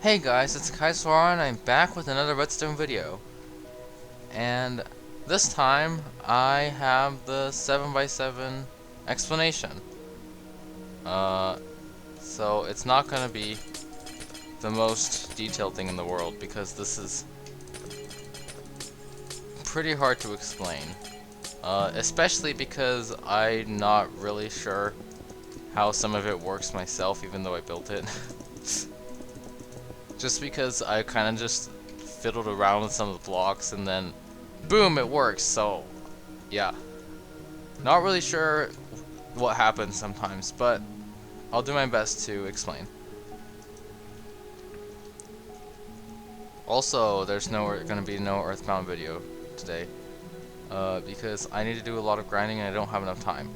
Hey guys, it's Takae and I'm back with another redstone video. And this time I have the 7x7 explanation. Uh, so it's not gonna be the most detailed thing in the world because this is pretty hard to explain. Especially because I'm not really sure how some of it works myself, even though I built it. Just because I kind of just fiddled around with some of the blocks and then boom, it works. So yeah, not really sure what happens sometimes, but I'll do my best to explain. Also, there's gonna be no Earthbound video today because I need to do a lot of grinding and I don't have enough time.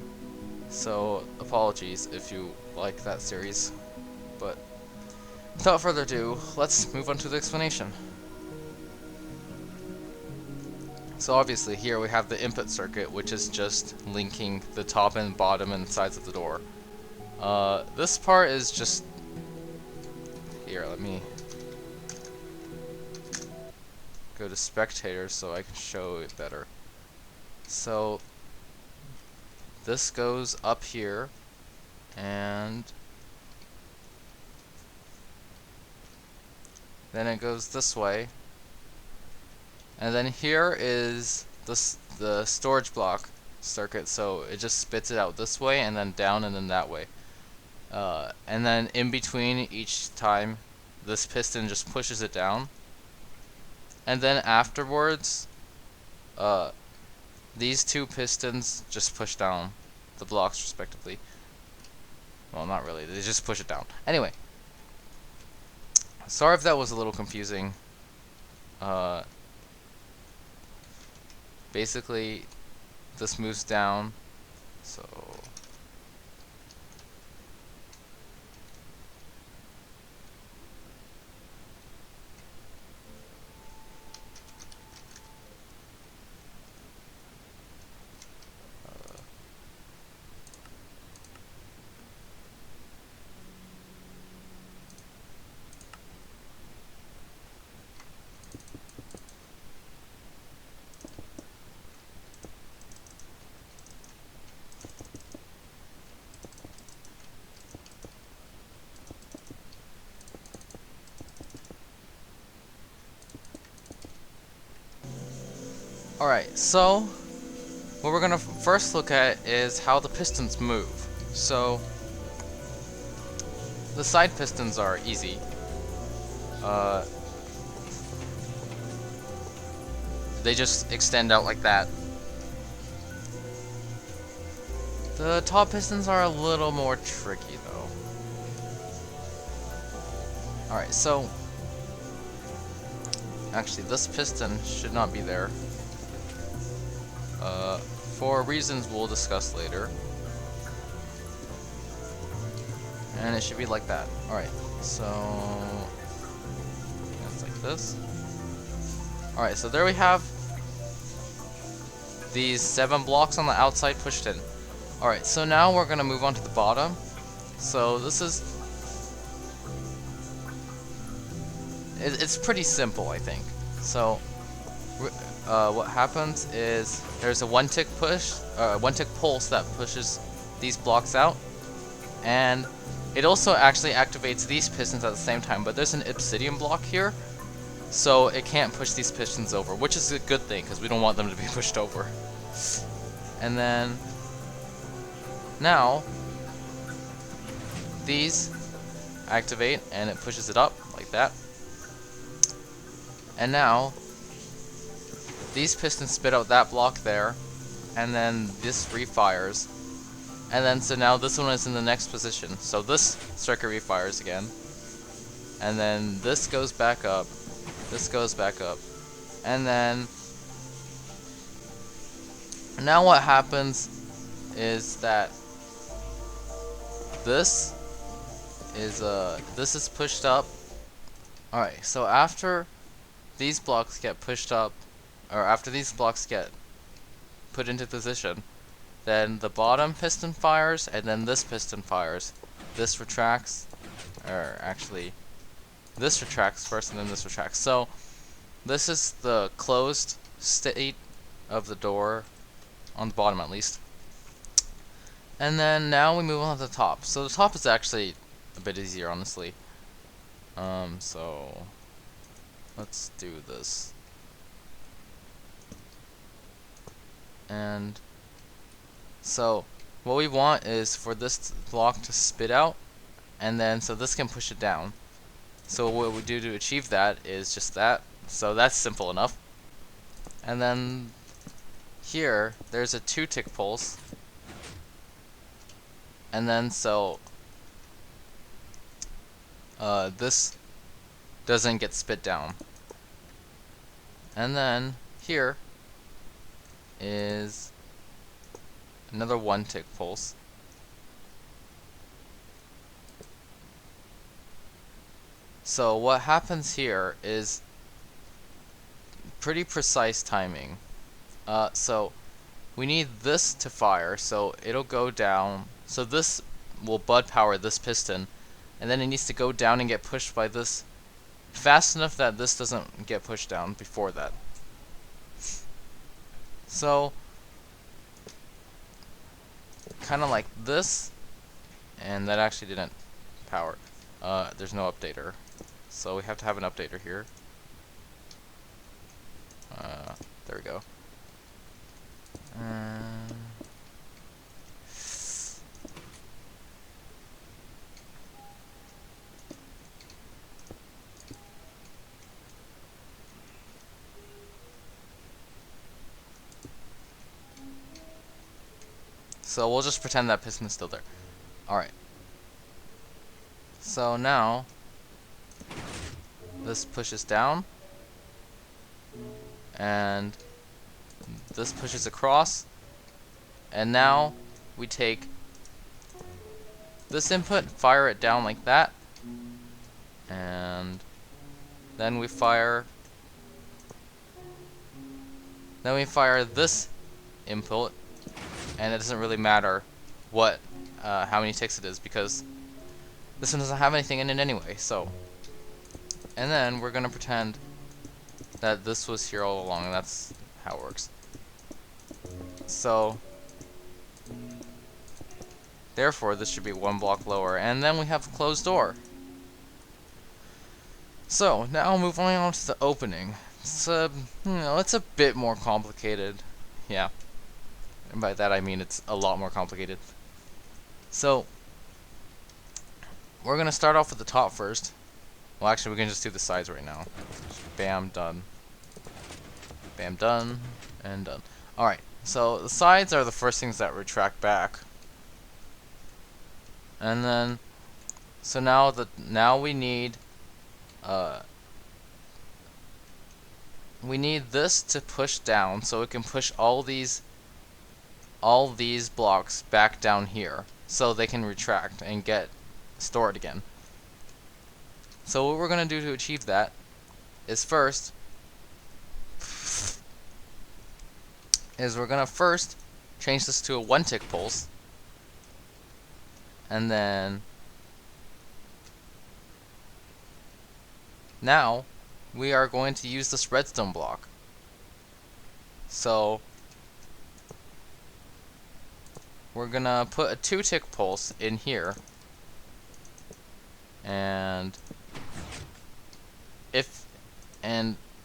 So apologies if you like that series, but without further ado, let's move on to the explanation. So obviously here we have the input circuit, which is just linking the top and bottom and sides of the door. This part is just... Here, let me go to spectators so I can show it better. So this goes up here, and then it goes this way. And then here is the storage block circuit, so it just spits it out this way and then down and then that way. And then in between each time, this piston just pushes it down. And then afterwards, these two pistons just push down the blocks respectively. Well, not really, they just push it down. Anyway, sorry if that was a little confusing. Basically, this moves down, so alright, so what we're gonna first look at is how the pistons move. So the side pistons are easy. They just extend out like that. The top pistons are a little more tricky though. Alright, so actually this piston should not be there. For reasons we'll discuss later. And it should be like that. Alright, so it's like this. Alright, so there we have these 7 blocks on the outside pushed in. Alright, so now we're gonna move on to the bottom. So this is... It's pretty simple, I think. So what happens is there's a one tick pulse that pushes these blocks out, and it also actually activates these pistons at the same time, but there's an obsidian block here, so it can't push these pistons over, which is a good thing because we don't want them to be pushed over. And then now these activate and it pushes it up like that, and now these pistons spit out that block there, and then this refires, and then so now this one is in the next position. So this circuit refires again, and then this goes back up, this goes back up, and then now what happens is that this is pushed up. Alright, so after these blocks get pushed up, or after these blocks get put into position, then the bottom piston fires, and then this piston fires. This retracts, or actually, this retracts first and then this retracts. So this is the closed state of the door, on the bottom at least. And then now we move on to the top. So the top is actually a bit easier, honestly. So let's do this. And so what we want is for this block to spit out, and then so this can push it down. So what we do to achieve that is just that. So that's simple enough. And then here there's a 2-tick pulse, and then so this doesn't get spit down. And then here is another 1-tick pulse. So what happens here is pretty precise timing. So we need this to fire, so it'll go down. So this will bud power this piston, and then it needs to go down and get pushed by this fast enough that this doesn't get pushed down before that. So kind of like this, and that actually didn't power. There's no updater, so we have to have an updater here. There we go. So we'll just pretend that piston is still there. Alright. So now this pushes down, and this pushes across, and now we take this input, fire it down like that, and then we fire this input, and it doesn't really matter what how many ticks it is, because this one doesn't have anything in it anyway. So, and then we're gonna pretend that this was here all along, and that's how it works. So therefore this should be 1 block lower, and then we have a closed door. So now moving on to the opening. It's it's a bit more complicated. Yeah. And by that I mean it's a lot more complicated. So we're gonna start off with the top first. Well, actually, we can just do the sides right now. Bam, done. Bam, done, and done. Alright, so the sides are the first things that retract back. And then, so now we need this to push down, so it can push all these blocks back down here, so they can retract and get stored again. So what we're gonna do to achieve that is we're gonna first change this to a 1-tick pulse, and then now we are going to use this redstone block. So we're gonna put a 2-tick pulse in here, and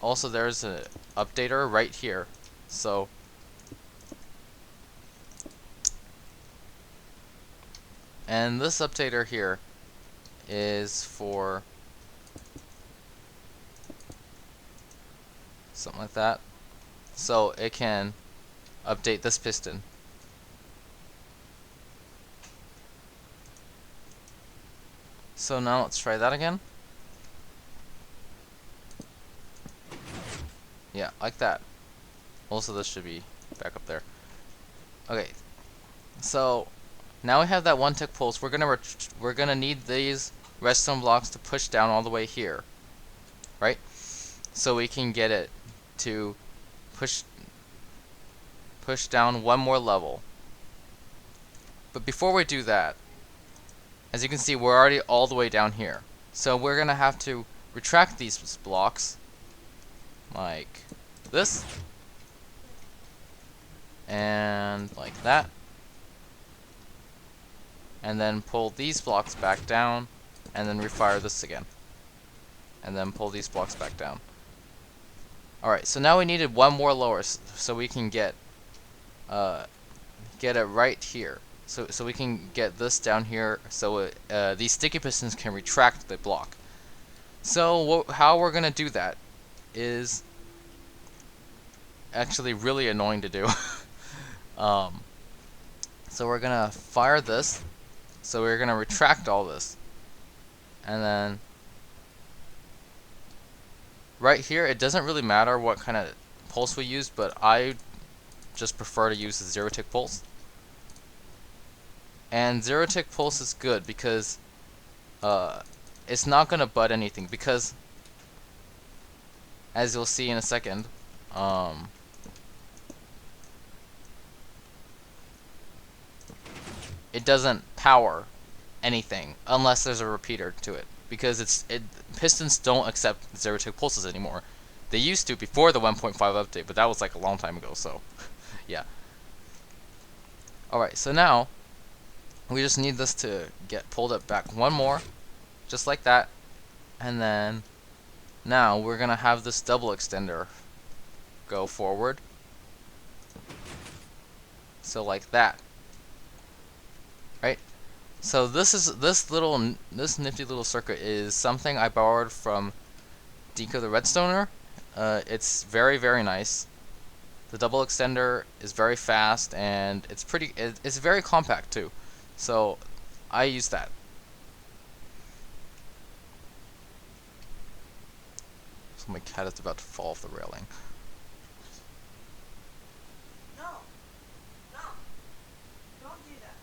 also there's an updater right here. So and this updater here is for something like that, so it can update this piston. So now let's try that again. Yeah, like that. Also, this should be back up there. Okay, so now we have that 1-tick pulse. We're gonna need these redstone blocks to push down all the way here, right? So we can get it to push down 1 more level. But before we do that, as you can see, we're already all the way down here. So we're gonna have to retract these blocks like this and like that, and then pull these blocks back down, and then refire this again, and then pull these blocks back down. Alright, so now we needed one more lower so we can get it right here. So we can get this down here so these sticky pistons can retract the block. So how we're going to do that is actually really annoying to do. So we're going to fire this. So we're going to retract all this. And then right here, it doesn't really matter what kind of pulse we use, but I just prefer to use the zero tick pulse. And zero tick pulse is good because it's not going to bud anything, because as you'll see in a second, it doesn't power anything unless there's a repeater to it, because pistons don't accept zero tick pulses anymore. They used to before the 1.5 update, but that was like a long time ago, so yeah. Alright, so now we just need this to get pulled up back one more, just like that, and then now we're gonna have this double extender go forward, so like that, right? So this nifty little circuit is something I borrowed from Deco the Redstoner. It's very, very nice. The double extender is very fast, and it's very compact too. So I use that. So my cat is about to fall off the railing. No, don't do that.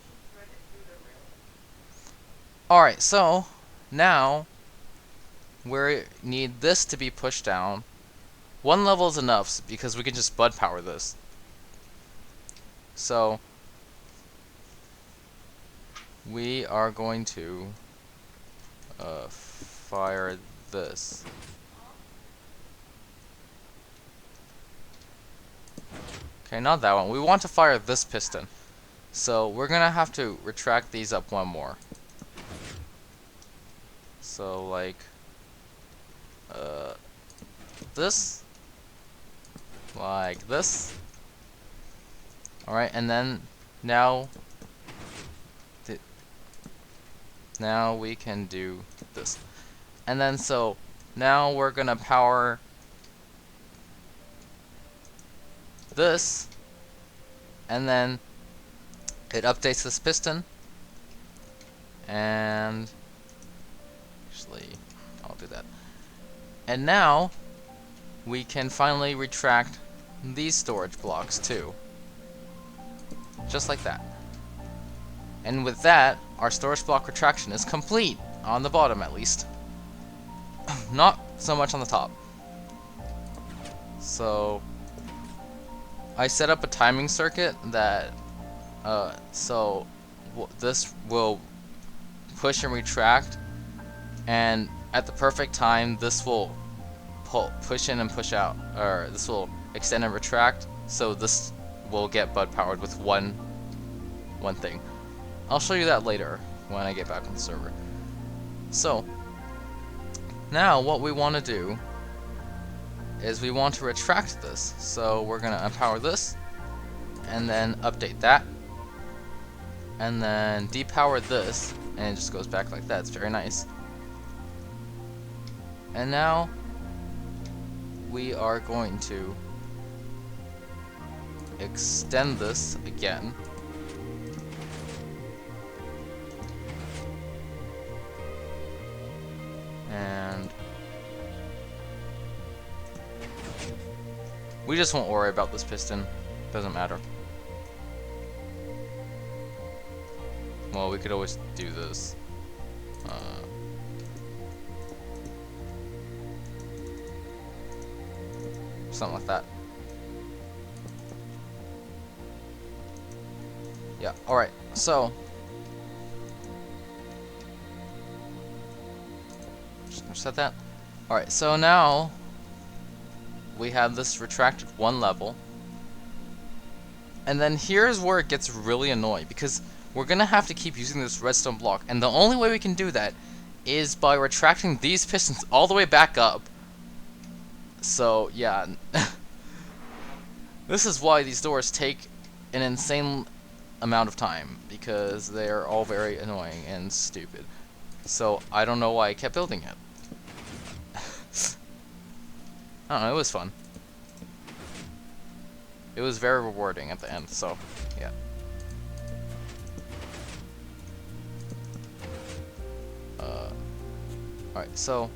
She threaded through the railing. Alright, so now we need this to be pushed down. One level is enough because we can just bud power this. So we are going to fire this. Okay, not that one. We want to fire this piston. So we're gonna have to retract these up one more. So like this, like this. Alright, and then now we can do this. And then so now we're gonna power this, and then it updates this piston, and actually I'll do that. And now we can finally retract these storage blocks too. Just like that. And with that, our storage block retraction is complete, on the bottom at least. Not so much on the top. So I set up a timing circuit that this will push and retract, and at the perfect time this will push in and push out, or this will extend and retract, so this will get bud powered with one thing. I'll show you that later when I get back on the server. So now what we want to do is we want to retract this. So we're going to unpower this, and then update that, and then depower this, and it just goes back like that. It's very nice. And now we are going to extend this again. And we just won't worry about this piston. Doesn't matter. Well, we could always do this. Something like that. Yeah, alright, so Just reset that. Alright, so now we have this retracted one level. And then here's where it gets really annoying, because we're gonna have to keep using this redstone block, and the only way we can do that is by retracting these pistons all the way back up. So yeah, this is why these doors take an insane amount of time, because they're all very annoying and stupid. So I don't know why I kept building it. I don't know, it was fun. It was very rewarding at the end, so yeah. Alright, so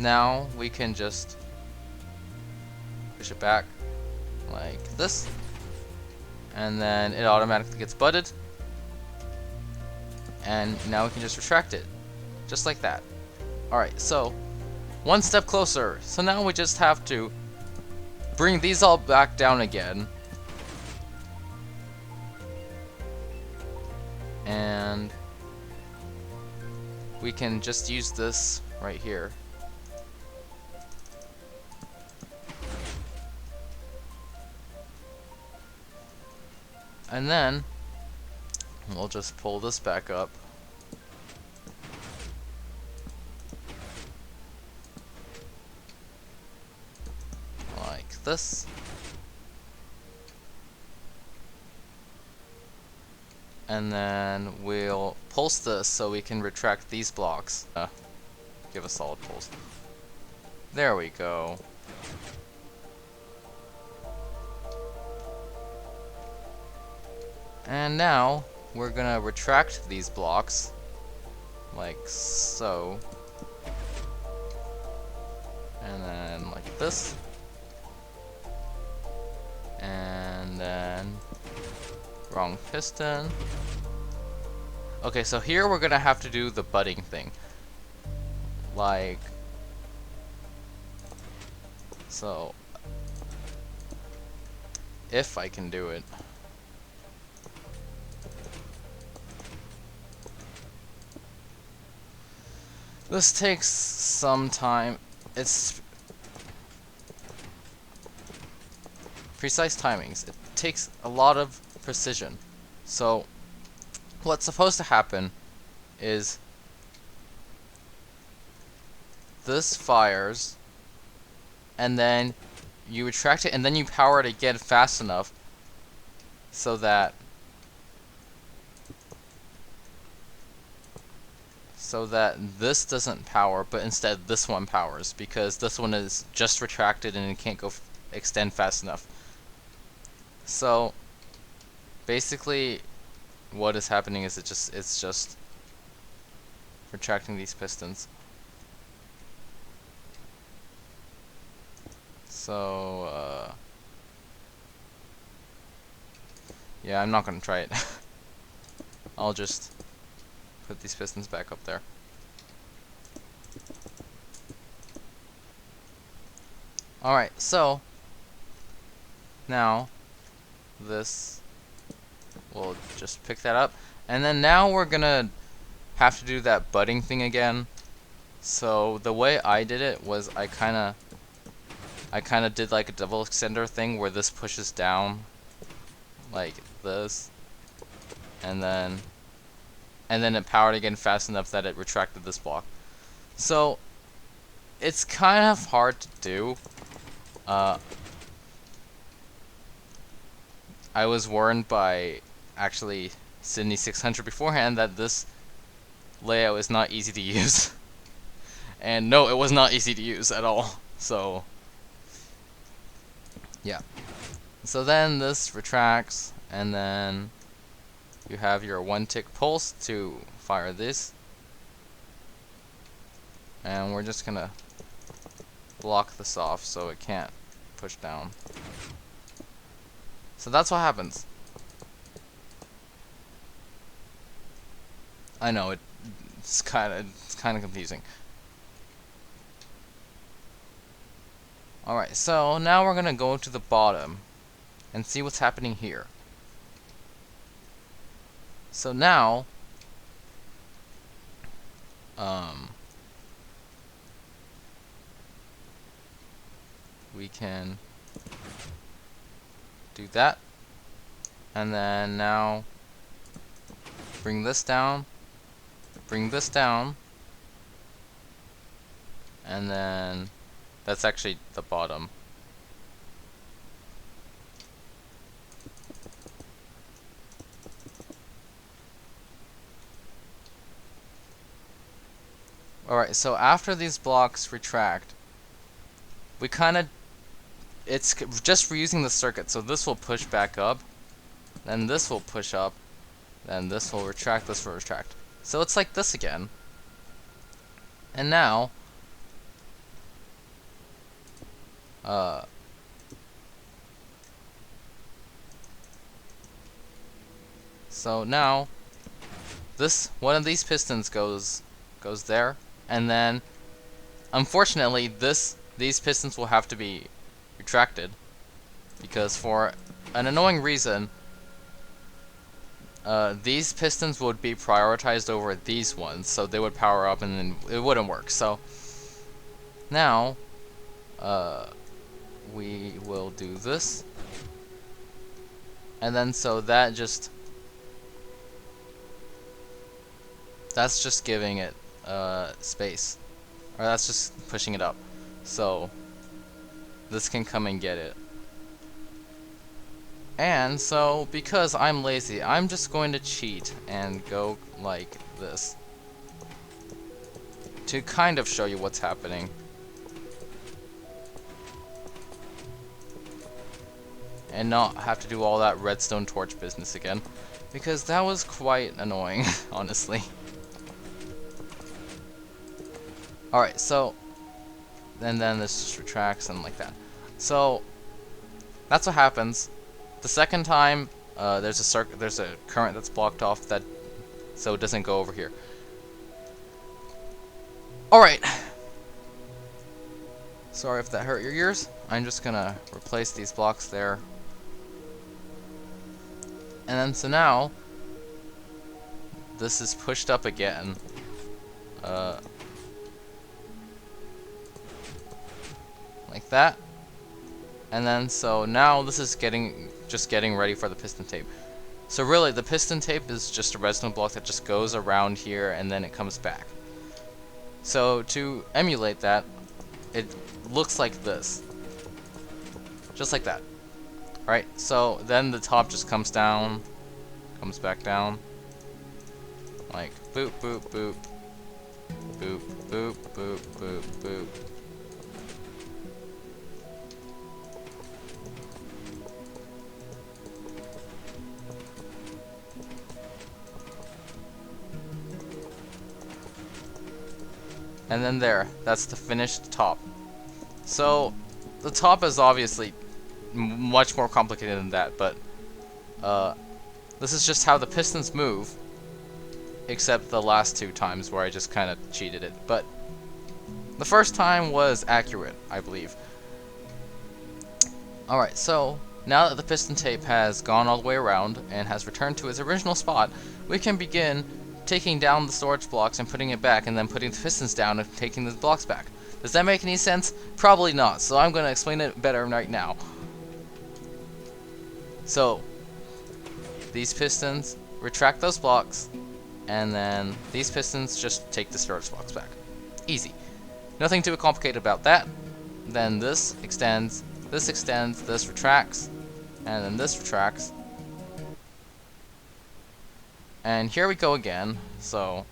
now we can just push it back like this, and then it automatically gets butted, and now we can just retract it just like that. Alright, so one step closer. So now we just have to bring these all back down again, and we can just use this right here. And then we'll just pull this back up. Like this. And then we'll pulse this so we can retract these blocks. Give a solid pulse. There we go. And now we're gonna retract these blocks like so, and then like this, and then wrong piston. Okay, so here we're gonna have to do the butting thing, like so. If I can do it. This takes some time. It's precise timings. It takes a lot of precision. So what's supposed to happen is this fires, and then you retract it, and then you power it again fast enough so that this doesn't power, but instead this one powers, because this one is just retracted and it can't go extend fast enough. So basically what is happening is it's just retracting these pistons. So yeah, I'm not gonna try it. I'll just put these pistons back up there. Alright, so now this, we'll just pick that up, and then now we're gonna have to do that butting thing again. So the way I did it was I kinda did like a double extender thing where this pushes down like this, and then it powered again fast enough that it retracted this block. So it's kind of hard to do. I was warned by actually Sydney 600 beforehand that this layout is not easy to use. And no, it was not easy to use at all. So yeah. So then this retracts, and then you have your one tick pulse to fire this. And we're just gonna block this off so it can't push down. So that's what happens. I know it's kind of confusing. Alright, so now we're gonna go to the bottom and see what's happening here. So now we can do that, and then now bring this down, and then that's actually the bottom. Alright, so after these blocks retract, we it's just reusing the circuit, so this will push back up, then this will push up, then this will retract, this will retract. So it's like this again. And now, so now, one of these pistons goes there, and then, unfortunately, these pistons will have to be retracted, because for an annoying reason, these pistons would be prioritized over these ones, so they would power up and then it wouldn't work. So now we will do this, and then so that's just giving it space, or that's just pushing it up, so this can come and get it. And so, because I'm lazy, I'm just going to cheat and go like this to kind of show you what's happening. And not have to do all that redstone torch business again, because that was quite annoying, honestly. Alright, so, and then this just retracts and like that. So, that's what happens. The second time, there's a current that's blocked off, so it doesn't go over here. Alright. Sorry if that hurt your ears. I'm just gonna replace these blocks there. And then so now, this is pushed up again. Like that. And then so now this is just getting ready for the piston tape. So really, the piston tape is just a redstone block that just goes around here and then it comes back. So to emulate that, it looks like this. Just like that. Alright, so then the top just comes down, comes back down. Like boop, boop, boop. Boop, boop, boop, boop, boop. And then there, that's the finished top. So, the top is obviously much more complicated than that, but this is just how the pistons move, except the last two times where I just kind of cheated it. But the first time was accurate, I believe. Alright, so now that the piston tape has gone all the way around and has returned to its original spot, we can begin taking down the storage blocks and putting it back, and then putting the pistons down and taking the blocks back. Does that make any sense? Probably not, so I'm going to explain it better right now. So, these pistons retract those blocks, and then these pistons just take the storage blocks back. Easy. Nothing too complicated about that. Then this extends, this retracts, and then this retracts. And here we go again, so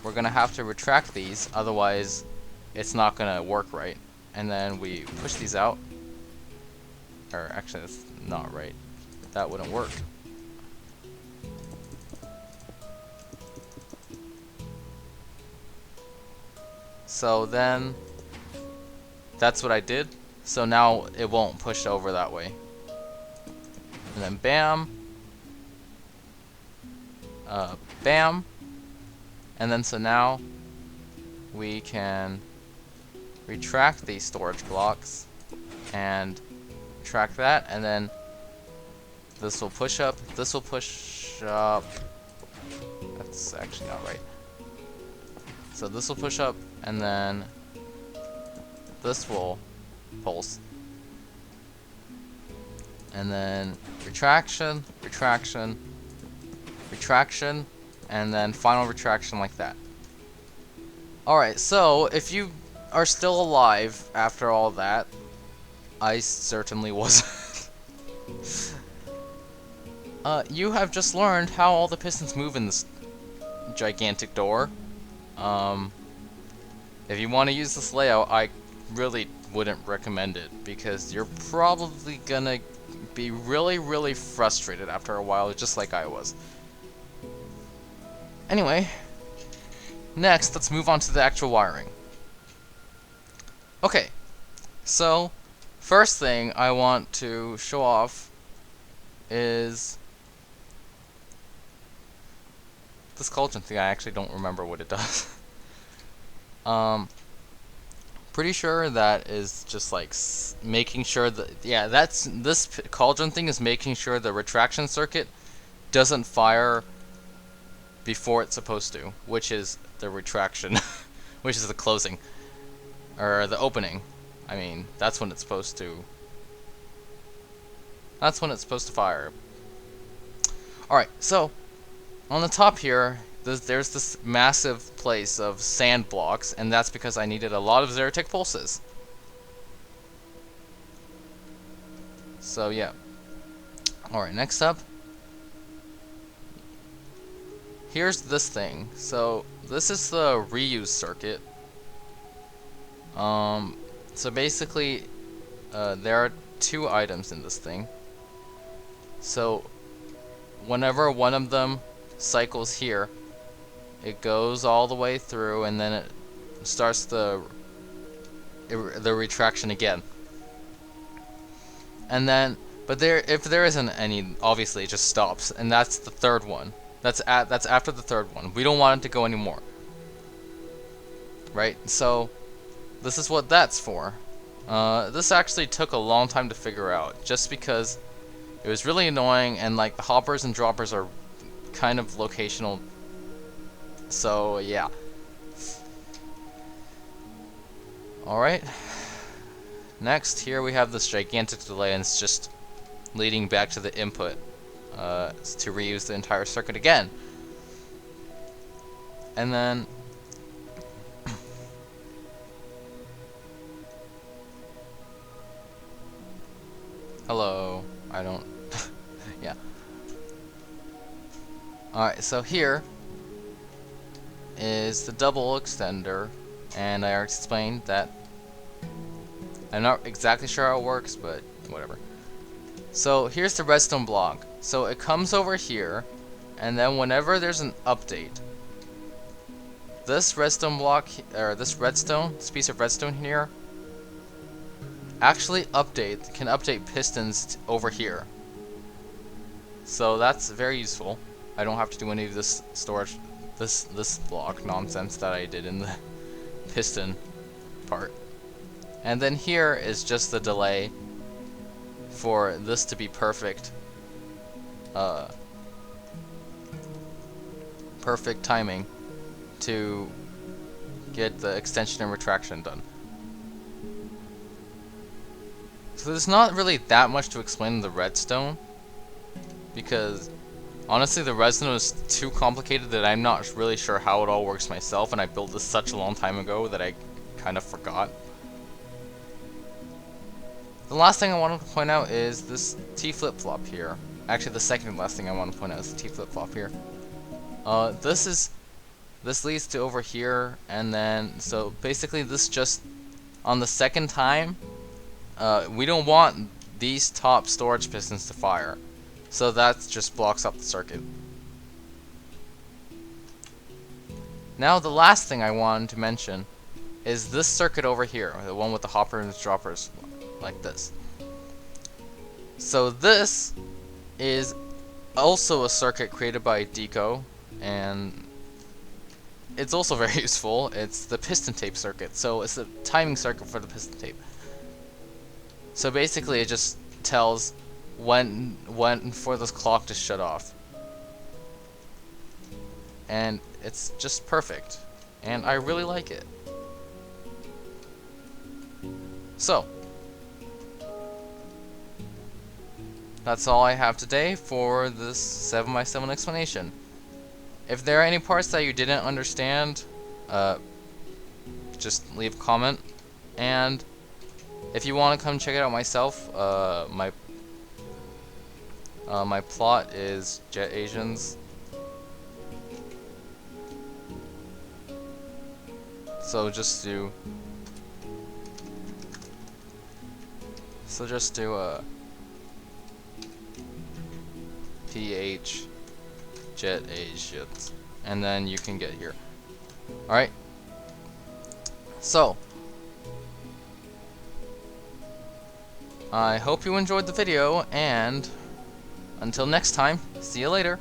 we're gonna have to retract these, otherwise it's not gonna work right. And then we push these out, or actually that's not right, that wouldn't work. So then, that's what I did, so now it won't push over that way. And then bam, bam, and then so now we can retract these storage blocks and track that, and then this will push up, this will push up, that's actually not right, So this will push up, and then this will pulse. And then retraction, retraction, retraction, and then final retraction like that. Alright, so if you are still alive after all that, I certainly wasn't. You have just learned how all the pistons move in this gigantic door. If you want to use this layout, I really wouldn't recommend it, because you're probably gonna be really frustrated after a while, just like I was. Anyway, next let's move on to the actual wiring. Okay, so first thing I want to show off is this cauldron thing. I actually don't remember what it does. Pretty sure that is just like making sure that, yeah, this cauldron thing is making sure the retraction circuit doesn't fire before it's supposed to, which is the retraction, which is the closing, or the opening. I mean, that's when it's supposed to. That's when it's supposed to fire. Alright, so on the top here, there's this massive place of sand blocks, and that's because I needed a lot of Zeratic pulses. So yeah. Alright, next up, here's this thing. So this is the reuse circuit. So basically, there are two items in this thing. So whenever one of them cycles here, it goes all the way through, and then it starts the retraction again. And then, but if there isn't any, obviously it just stops, and that's the third one. That's after the third one. We don't want it to go anymore, right? So this is what that's for. This actually took a long time to figure out, just because it was really annoying, and like the hoppers and droppers are kind of locational. So yeah. Alright. Next, here we have this gigantic delay, and it's just leading back to the input to reuse the entire circuit again. And then hello. I don't. Yeah. Alright, so here is the double extender, and I already explained that. I'm not exactly sure how it works, but whatever. So here's the redstone block. So it comes over here, and then whenever there's an update, this redstone block, or this piece of redstone here, actually can update pistons over here. So that's very useful. I don't have to do any of this storage, this block nonsense that I did in the piston part. And then here is just the delay for this to be perfect. Perfect timing to get the extension and retraction done. So there's not really that much to explain in the redstone, because honestly the redstone is too complicated that I'm not really sure how it all works myself, and I built this such a long time ago that I kind of forgot. The last thing I want to point out is this T flip-flop here. Actually, the second last thing I want to point out is the T flip-flop here. This leads to over here, and then so basically this just on the second time, we don't want these top storage pistons to fire, so that just blocks up the circuit. Now the last thing I wanted to mention is this circuit over here, the one with the hopper and the droppers, like this. So this is also a circuit created by Deco, and it's also very useful. It's the piston tape circuit. So it's the timing circuit for the piston tape. So basically it just tells when for this clock to shut off. And it's just perfect. and I really like it. So, that's all I have today for this 7x7 explanation. If there are any parts that you didn't understand, just leave a comment. And if you want to come check it out myself, my plot is Jet Asians. So just do PH Jet Asians, and then you can get here. Alright. So I hope you enjoyed the video, and until next time, see you later.